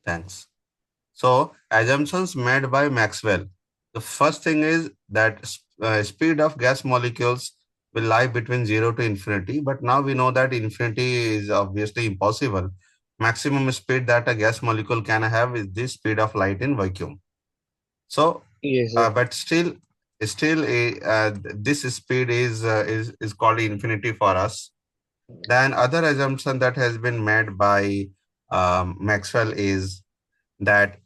Thanks. So assumptions made by Maxwell. The first thing is that speed of gas molecules will lie between 0 to infinity, but now we know that infinity is obviously impossible. Maximum speed that a gas molecule can have is the speed of light in vacuum. So, Yes, sir. but still, this speed is called infinity for us. Then other assumption that has been made by Maxwell is that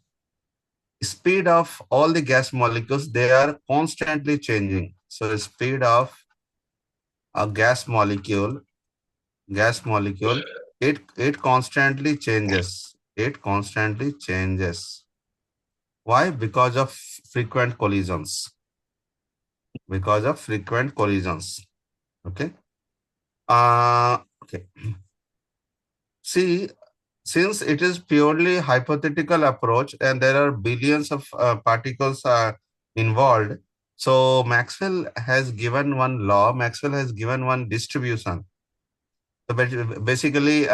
speed of all the gas molecules, they are constantly changing. So speed of a gas molecule, it constantly changes. It constantly changes. Why? Because of frequent collisions. Because of frequent collisions. Okay. Okay. See, since it is purely hypothetical approach and there are billions of particles involved, so Maxwell has given one law, Maxwell has given one distribution. So basically,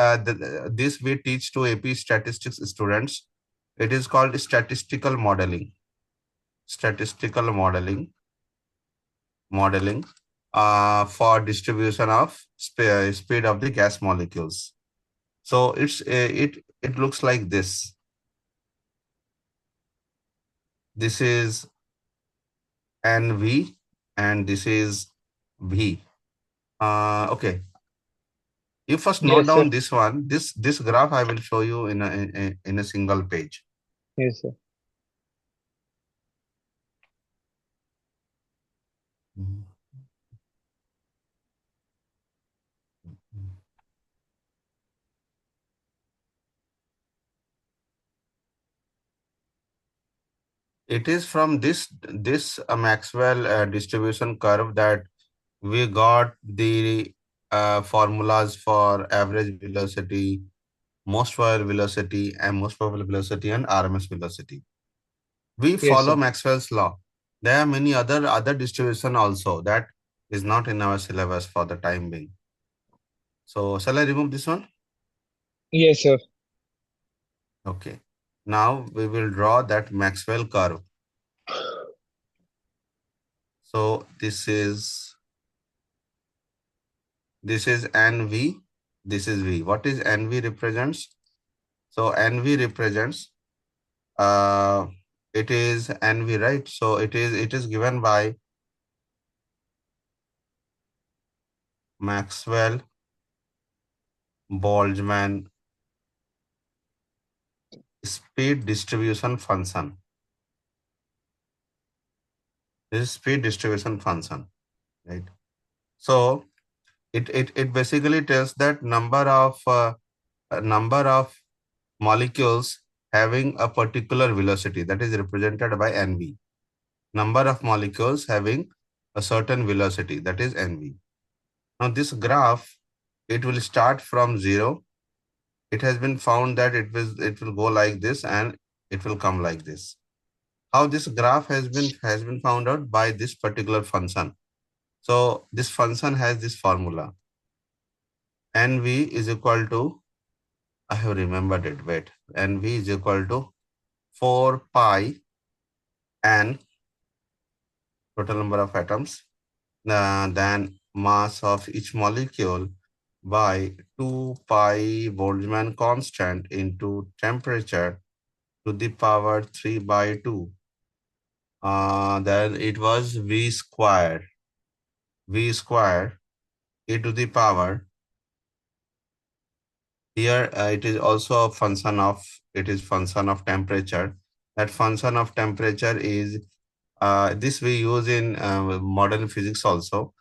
this we teach to AP statistics students. It is called statistical modeling. Statistical modeling for distribution of speed of the gas molecules. So it looks like this. This is NV and this is V. Okay. You first note Yes, sir. down this one. This graph I will show you in a single page. Yes, sir. It is from this Maxwell distribution curve that we got the formulas for average velocity, most probable velocity, and most probable velocity and RMS velocity. We Yes, follow sir. Maxwell's law. There are many other distribution also that is not in our syllabus for the time being. So shall I remove this one? Yes, sir. Okay. Now we will draw that Maxwell curve. So this is NV, this is V. What is NV represents? So NV represents it is NV, right? So it is given by Maxwell Boltzmann speed distribution function. This is speed distribution function, right? So it basically tells that number of molecules having a particular velocity that is represented by NV. Number of molecules having a certain velocity that is NV. Now this graph, it will start from 0. It has been found that it will go like this and it will come like this. How this graph has been found out by this particular function. So this function has this formula. NV is equal to, I have remembered it, wait. NV is equal to 4 pi n total number of atoms, then mass of each molecule by 2 pi Boltzmann constant into temperature to the power 3 by 2. Then it was V square e to the power. Here it is also a function of, temperature. That function of temperature is, this we use in modern physics also.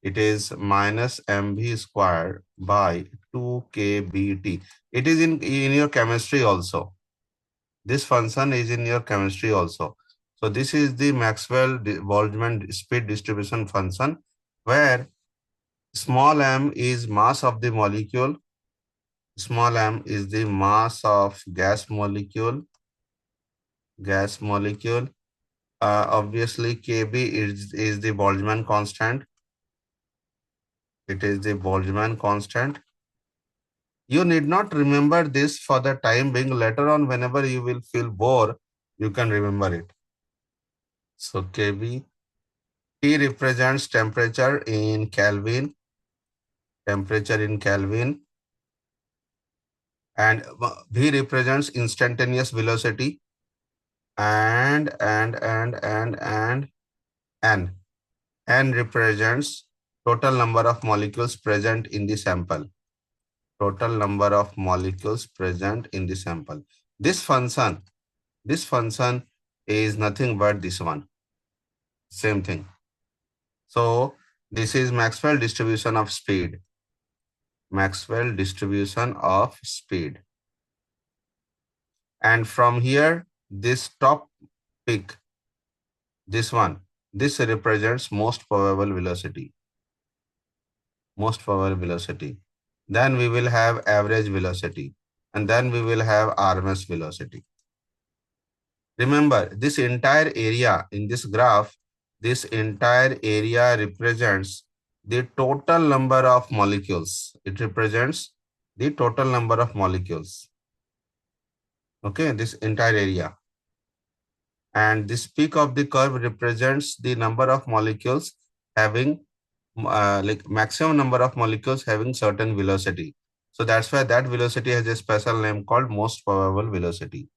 It is minus mv square by 2kBT. It is in your chemistry also. This function is in your chemistry also. So this is the Maxwell-Boltzmann speed distribution function, where small m is mass of the molecule. Small m is the mass of gas molecule. Obviously, Kb is the Boltzmann constant. It is the Boltzmann constant. You need not remember this for the time being. Later on, whenever you will feel bored, you can remember it. So Kb, T represents temperature in Kelvin, and V represents instantaneous velocity, and N. N represents total number of molecules present in the sample. Total number of molecules present in the sample. This function is nothing but this one. Same thing. So this is Maxwell distribution of speed. Maxwell distribution of speed. And from here, this top peak, this one, this represents most probable velocity. Most probable velocity. Then we will have average velocity. And then we will have RMS velocity. Remember, this entire area in this graph, this entire area represents the total number of molecules. It represents the total number of molecules. Okay, this entire area. And this peak of the curve represents the number of molecules having like maximum number of molecules having certain velocity. So that's why that velocity has a special name called most probable velocity.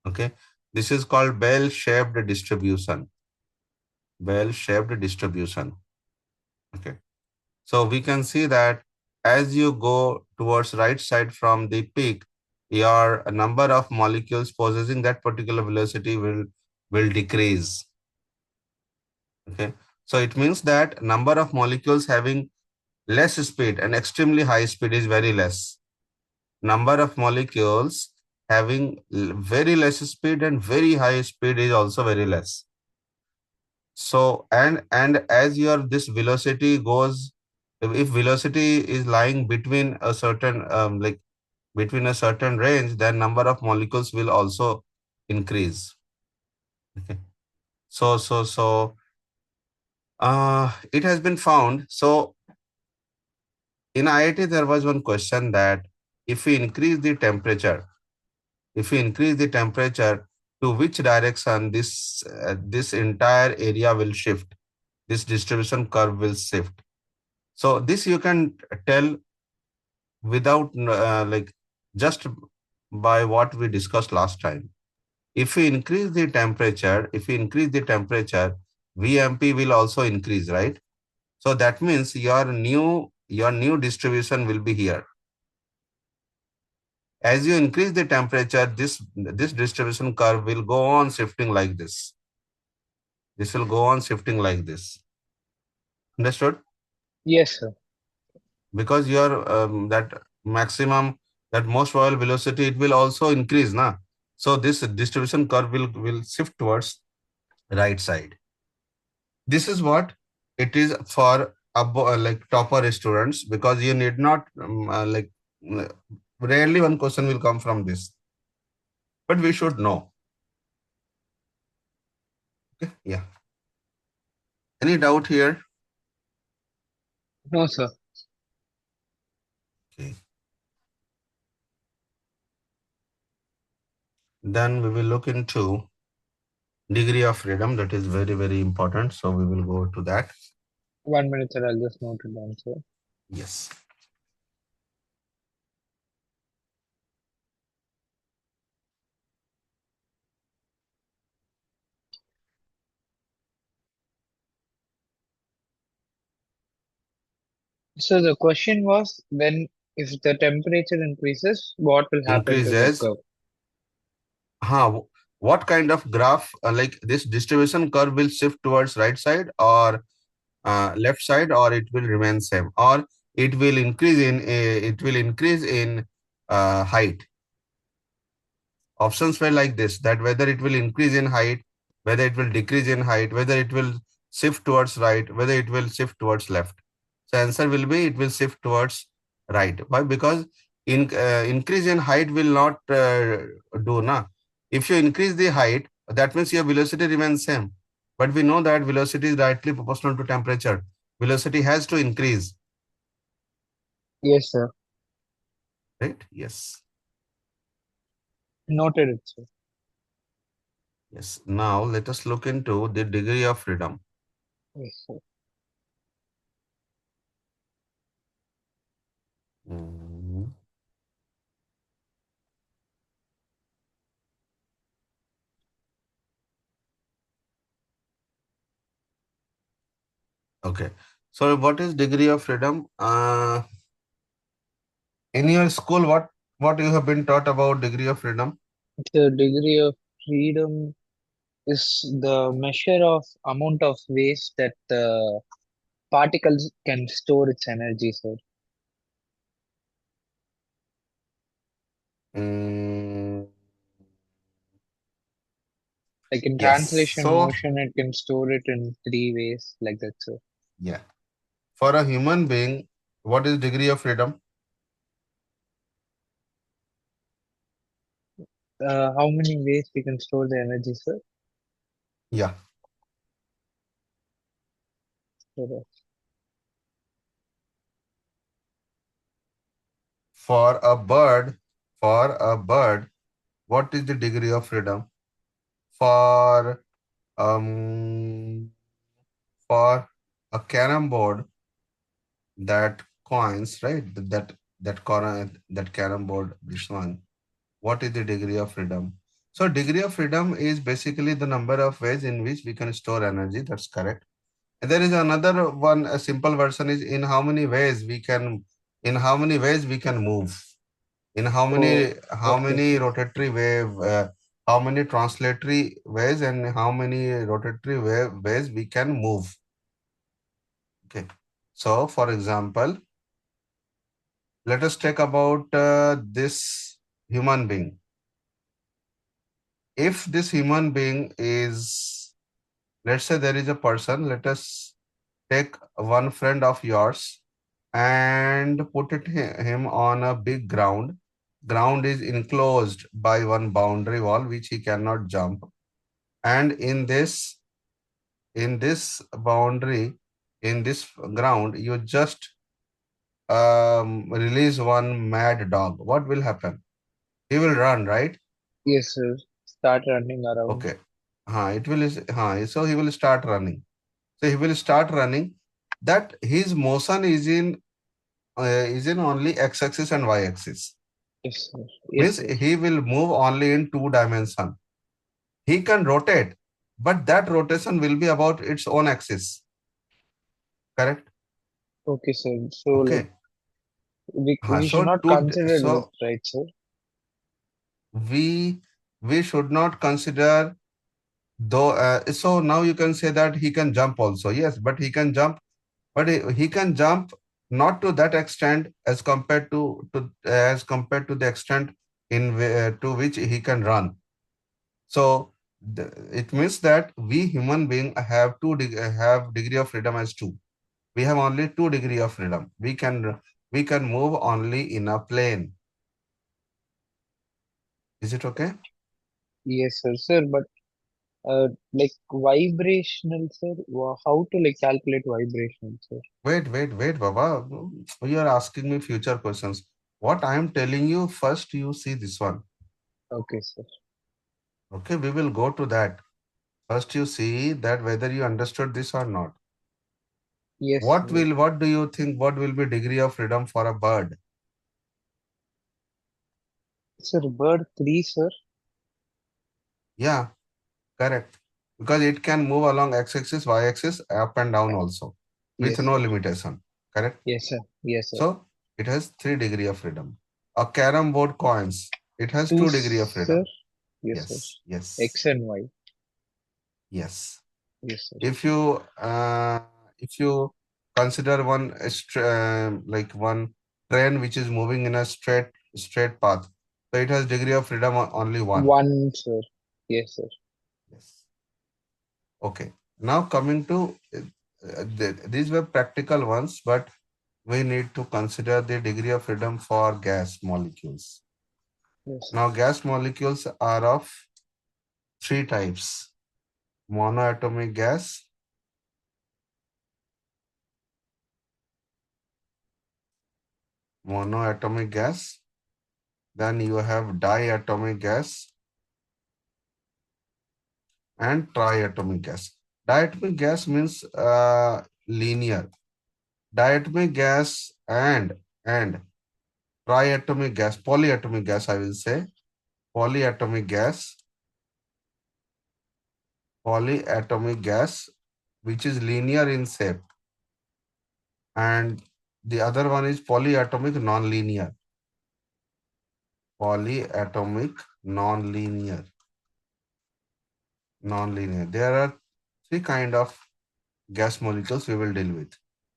Okay, this is called bell-shaped distribution. Bell-shaped distribution. Okay, so we can see that as you go towards right side from the peak, your number of molecules possessing that particular velocity will decrease. Okay, so it means that number of molecules having less speed and extremely high speed is very less. Number of molecules having very less speed and very high speed is also very less. So and as your this velocity goes, if velocity is lying between a certain like between a certain range, then number of molecules will also increase. Okay. So it has been found. So in IIT there was one question that if we increase the temperature, to which direction this entire area will shift, this distribution curve will shift. So this you can tell without like just by what we discussed last time. If we increase the temperature, VMP will also increase, right? So that means your new distribution will be here. As you increase the temperature, this distribution curve will go on shifting like this. This will go on shifting like this. Understood? Yes, sir. Because your that maximum, that most probable velocity, it will also increase, na? So this distribution curve will shift towards right side. This is what it is for like topper students, because you need not rarely one question will come from this, but we should know. Okay, yeah. Any doubt here? No, sir. Okay. Then we will look into degree of freedom. That is very, very important. So we will go to that. 1 minute, sir. I'll just note it down, sir. Yes. So the question was, when if the temperature increases, what will happen to the Increases. curve? What kind of graph, like this distribution curve will shift towards right side or left side, or it will remain same, or it will increase in height. Options were like this, that whether it will increase in height, whether it will decrease in height, whether it will shift towards right, whether it will shift towards left. So answer will be it will shift towards right. Why? Because increase in height will not do na. If you increase the height, that means your velocity remains same. But we know that velocity is directly proportional to temperature. Velocity has to increase. Yes, sir. right? Yes. Noted it, sir. Yes. Now let us look into the degree of freedom. Yes, sir. Mm, Okay. So what is degree of freedom? In your school, what you have been taught about degree of freedom? The degree of freedom is the measure of amount of waste that the particles can store its energy, sir. Mm, Like in yes. translation So motion, it can store it in three ways, like that, sir. yeah, for a human being, what is degree of freedom? How many ways we can store the energy, sir? Yeah. So, For a bird, for a bird, what is the degree of freedom? For um for a carom board that coins, right? That carom board, this one. What is the degree of freedom? So degree of freedom is basically the number of ways in which we can store energy. That's correct. And there is another one, a simple version is in how many ways we can move. In oh, how okay, many sir. rotatory wave, how many translatory ways and how many rotatory ways we can move. Okay. So for example, let us take about this human being. If this human being is, let's say there is a person, let us take one friend of yours and put him on a big ground. Ground is enclosed by one boundary wall which he cannot jump. And in this boundary, in this ground, you just release one mad dog. What will happen? He will run, right? Yes, sir. Start running around. Okay. So he will start running. So he will start running. That his motion is in only x-axis and y-axis. Yes, sir. Yes, Means sir. he will move only in two dimension. He can rotate, but that rotation will be about its own axis. Correct? Okay, sir. So, like, Okay. we should not consider this, So right, sir? we we should not consider though. So now you can say that he can jump also. Yes, but he can jump, but he can jump not to that extent as compared to the extent to which he can run. So it means that we human being have degree of freedom as two. We have only two degree of freedom. We can move only in a plane. Is it okay? Yes, sir. Sir, but like vibrational, sir. How to like calculate vibrational, sir? Wait, Baba. You are asking me future questions. What I am telling you, first you see this one. Okay, sir. Okay, we will go to that. First you see that whether you understood this or not. Yes, sir. What do you think, what will be degree of freedom for a bird? Sir, bird three, sir. Yeah, correct. Because it can move along x-axis, y-axis, up and down also, with Yes, no sir. limitation. Correct. Yes, sir. Yes, sir. So it has 3 degree of freedom. A carom board coins, it has Two, 2 degree of sir. freedom. Yes, sir. Yes, yes, X and Y. yes. Yes, sir. If you if you consider like one train which is moving in a straight path, so it has degree of freedom only one. One, sir. Yes, sir. Yes. Okay. Now coming to these were practical ones, but we need to consider the degree of freedom for gas molecules. Yes, sir. Now, gas molecules are of three types: monoatomic gas, monoatomic gas, Then you have diatomic gas and triatomic gas. Diatomic gas means linear. Diatomic gas and triatomic gas, polyatomic gas, I will say, polyatomic gas, polyatomic gas, which is linear in shape, and the other one is polyatomic non-linear. Polyatomic non-linear. Non-linear. There are three kind of gas molecules we will deal with.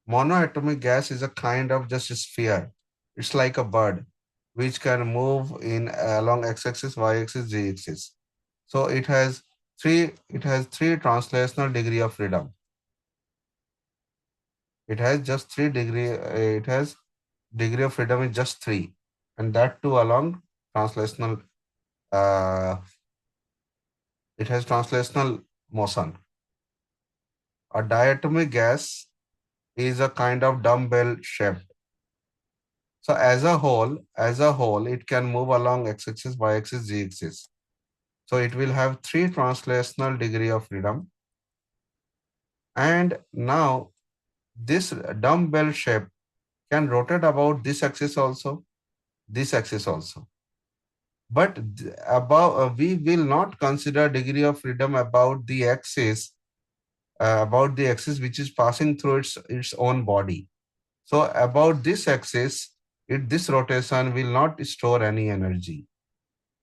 Monoatomic gas is a kind of just a sphere. It's like a bird, which can move in along x-axis, y-axis, z-axis. So it has three translational degree of freedom. It has just it has degree of freedom is just three, and that too along translational. Uh, it has translational motion. A diatomic gas is a kind of dumbbell shape. So as a whole, it can move along x-axis, y-axis, z-axis. So it will have three translational degree of freedom. And now this dumbbell shape can rotate about this axis also, this axis also. But we will not consider degree of freedom about the axis which is passing through its own body. So about this axis, this rotation will not store any energy.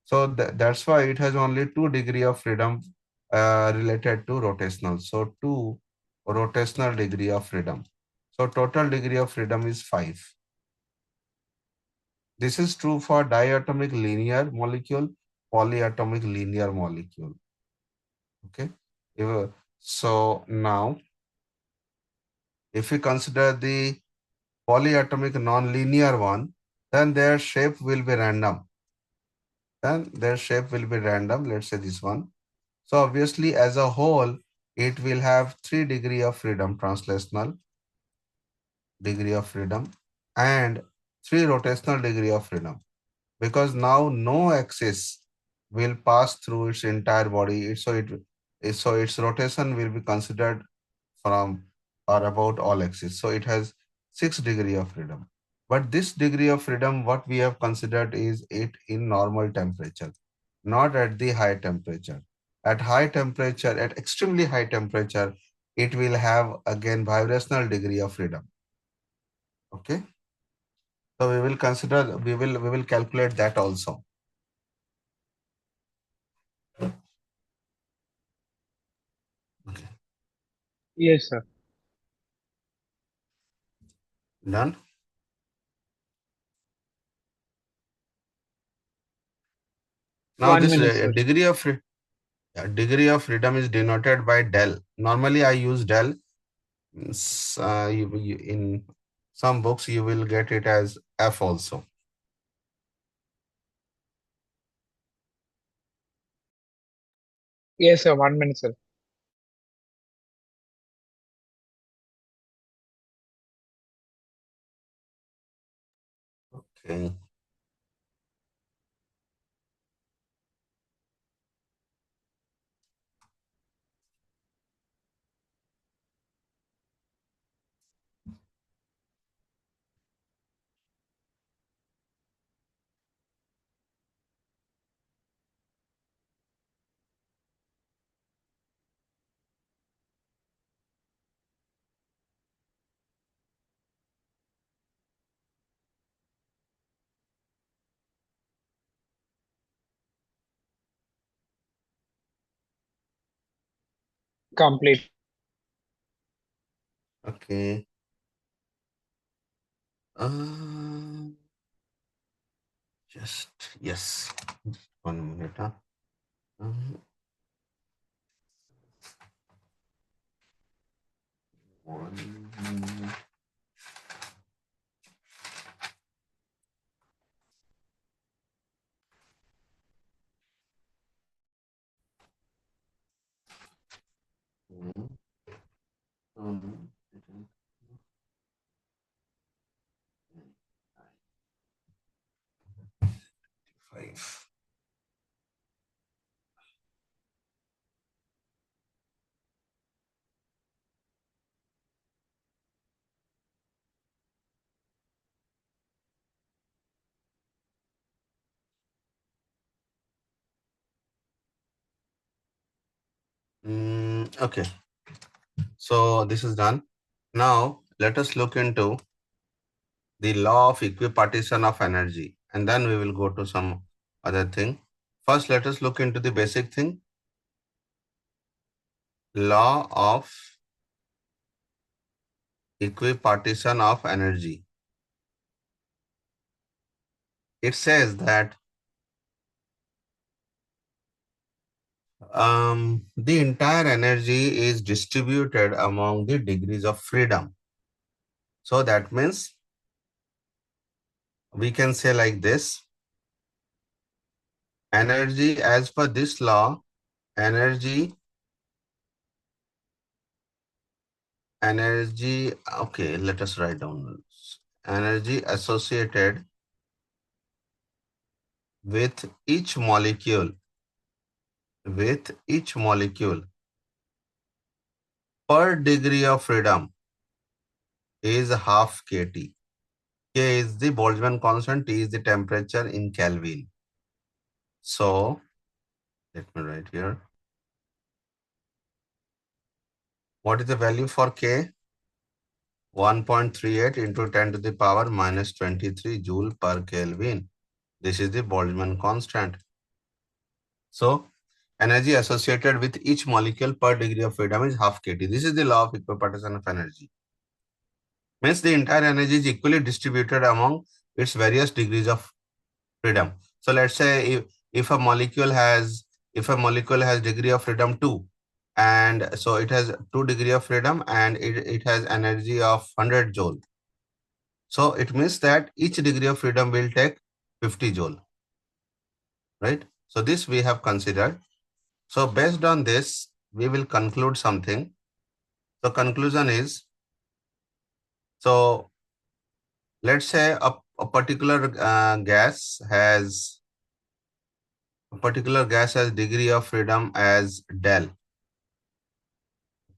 So that's why it has only 2 degree of freedom related to rotational. So 2 rotational degree of freedom. So total degree of freedom is 5. This is true for diatomic linear molecule, polyatomic linear molecule. Okay. So now, if we consider the polyatomic non-linear one, then their shape will be random. Let's say this one. So obviously, as a whole, it will have 3 degree of freedom, translational degree of freedom, and 3 rotational degree of freedom. Because now no axis will pass through its entire body. So its rotation will be considered from or about all axes. So it has 6 degree of freedom. But this degree of freedom, what we have considered is it in normal temperature, not at the high temperature. At high temperature, at extremely high temperature, it will have again vibrational degree of freedom. Okay. So we will calculate that also. Okay. Yes, sir. Done. Now One this minute, sir. degree of freedom is denoted by del. Normally I use del. In some books you will get it as F also. Yes, sir. 1 minute, sir. Okay. Complete. Okay. Uh, just yes. 1 minute. Huh? Um, one. Um, Okay, so this is done. Now let us look into the law of equipartition of energy, and then we will go to some other thing. First, let us look into the basic thing, law of equipartition of energy. It says that the entire energy is distributed among the degrees of freedom. So that means we can say like this, energy as per this law, energy, okay, let us write down energy associated with each molecule, with each molecule per degree of freedom is half kT. K is the Boltzmann constant, T is the temperature in Kelvin. So let me write here. What is the value for K? 1.38 into 10 to the power minus 23 joule per Kelvin. This is the Boltzmann constant. So energy associated with each molecule per degree of freedom is half kT. This is the law of equipartition of energy. Means the entire energy is equally distributed among its various degrees of freedom. So let's say if a molecule has degree of freedom 2, and so it has 2 degree of freedom and it has energy of 100 joule. So it means that each degree of freedom will take 50 joule, right? So this we have considered. So based on this, we will conclude something. The conclusion is, so let's say a particular gas has degree of freedom as del.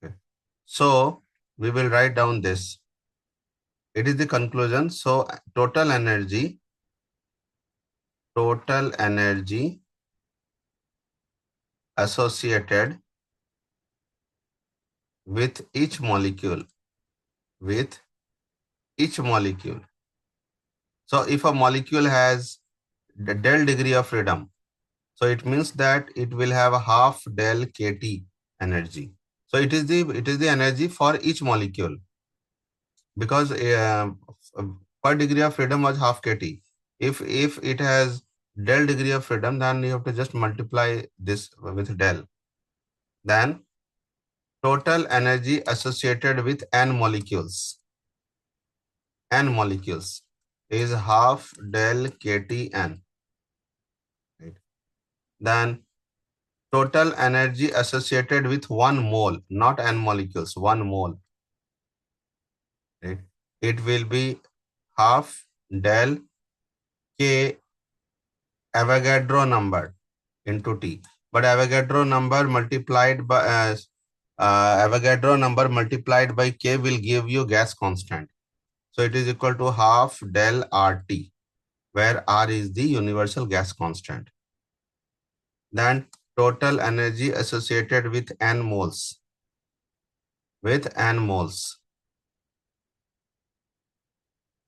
Okay. So we will write down this. It is the conclusion. So total energy associated with each molecule, with each molecule. So if a molecule has the del degree of freedom, so it means that it will have a half del kT energy. So it is the energy for each molecule, because per degree of freedom was half kT. If it has del degree of freedom, then you have to just multiply this with del. Then total energy associated with n molecules is half del kTn. Right. Then total energy associated with 1 mole, not n molecules, 1 mole. Right. It will be half del K Avogadro number into T. But Avogadro number multiplied by K will give you gas constant. So it is equal to half del RT, where R is the universal gas constant. Then total energy associated with n moles,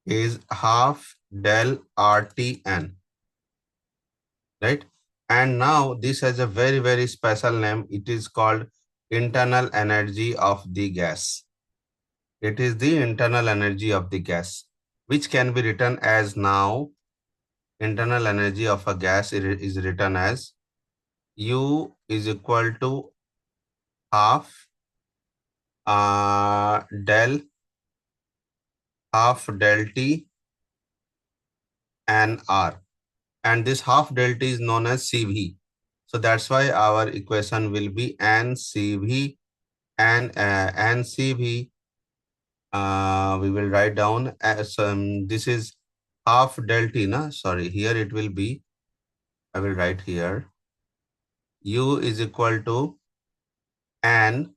is half del RTn, right? And now this has a very, very special name. It is called internal energy of the gas. It is the internal energy of the gas, which can be written as, now internal energy of a gas is written as U is equal to half del T and R. And this half del T is known as CV. So that's why our equation will be NCV and NCV. We will write down as this is half del T, na? Sorry, here it will be, I will write here, U is equal to N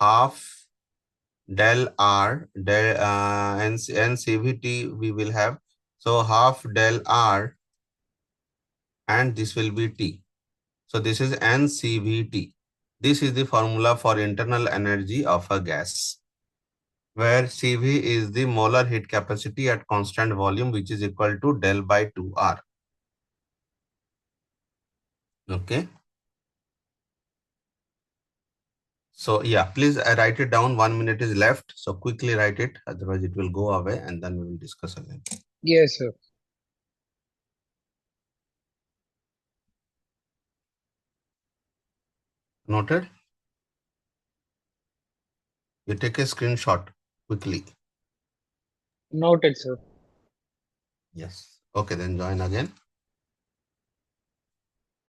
half del R, del NCVT we will have. So half del R, and this will be T. So this is NCVT. This is the formula for internal energy of a gas, where Cv is the molar heat capacity at constant volume, which is equal to del by 2R. Okay. So yeah, please write it down. 1 minute is left. So quickly write it. Otherwise it will go away and then we will discuss again. Yes, sir. Noted? You take a screenshot quickly. Noted, sir. Yes. Okay, then join again.